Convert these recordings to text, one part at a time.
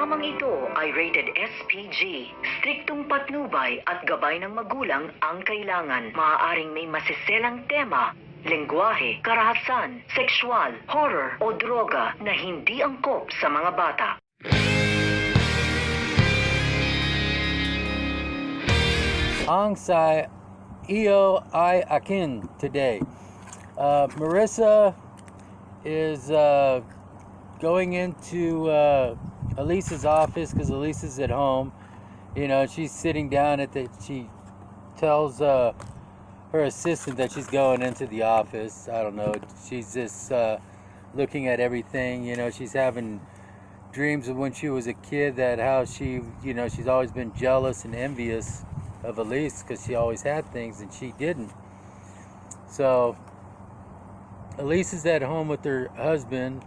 Programang ito ay rated SPG. Striktong patnubay at gabay ng magulang ang kailangan. Maaaring may masiselang tema, lengguwahe, karahasan, sexual, horror o droga na hindi angkop sa mga bata. Ang sa iyo ay Akin today. Marissa is going into Elisa's office because Elisa's at home. You know, she's sitting down she tells her assistant that she's going into the office. I don't know. She's just looking at everything. You know, she's having dreams of when she was a kid, that how she, you know, she's always been jealous and envious of Elise because she always had things and she didn't. So Elise is at home with her husband,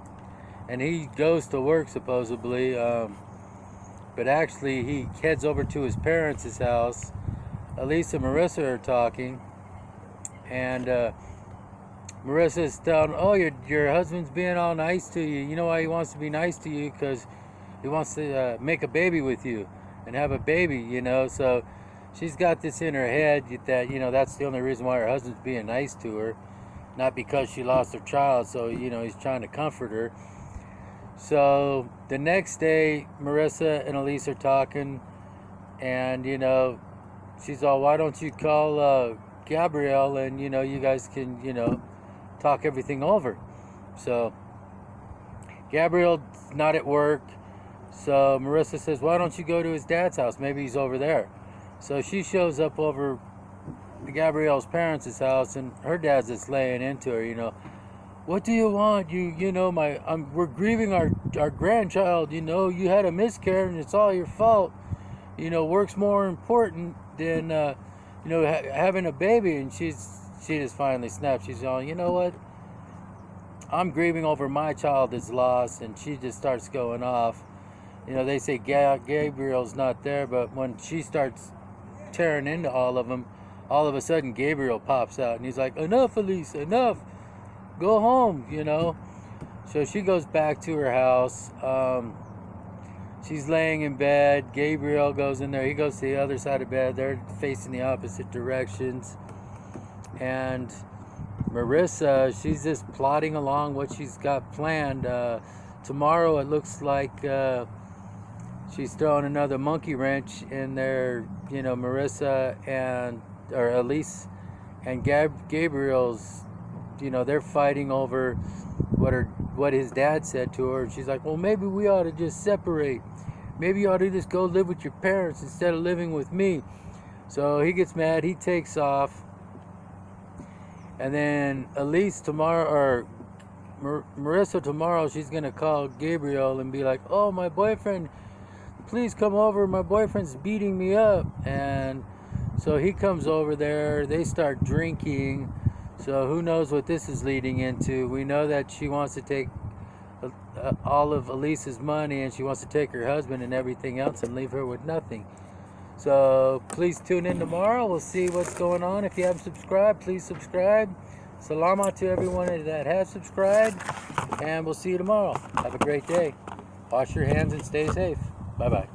and he goes to work supposedly, but actually he heads over to his parents' house. Elise and Marissa are talking, and Marissa's telling, oh, your husband's being all nice to you. You know why he wants to be nice to you? Because he wants to make a baby with you and have a baby, you know. So she's got this in her head that, you know, that's the only reason why her husband's being nice to her, not because she lost her child. So, you know, he's trying to comfort her. So the next day, Marissa and Elise are talking, and, you know, she's all, why don't you call Gabrielle, and, you know, you guys can, you know, talk everything over. So Gabrielle's not at work, so Marissa says, why don't you go to his dad's house? Maybe he's over there. So she shows up over to Gabrielle's parents' house, and her dad's just laying into her, you know, what do you want? You know, we're grieving our grandchild. You know, you had a miscarriage, and it's all your fault. You know, work's more important than you know, having a baby. And she just finally snaps. She's all, you know what? I'm grieving over my child that's lost, and she just starts going off. You know, they say Gabriel's not there, but when she starts tearing into all of them, all of a sudden Gabriel pops out, and he's like, enough, Elise, enough. Go home, you know. So she goes back to her house. She's laying in bed. Gabriel goes in there. He goes to the other side of bed. They're facing the opposite directions. And Marissa, she's just plodding along what she's got planned. Tomorrow it looks like she's throwing another monkey wrench in there. You know, Marissa or Elise and Gabriel's, you know, they're fighting over what his dad said to her. And she's like, well, maybe we ought to just separate. Maybe you ought to just go live with your parents instead of living with me. So he gets mad. He takes off. And then Elise tomorrow, or Marissa tomorrow, she's going to call Gabriel and be like, oh, my boyfriend, please come over. My boyfriend's beating me up. And so he comes over there. They start drinking. So who knows what this is leading into. We know that she wants to take all of Elise's money, and she wants to take her husband and everything else and leave her with nothing. So please tune in tomorrow. We'll see what's going on. If you haven't subscribed, please subscribe. Salamat to everyone that has subscribed, and we'll see you tomorrow. Have a great day. Wash your hands and stay safe. Bye-bye.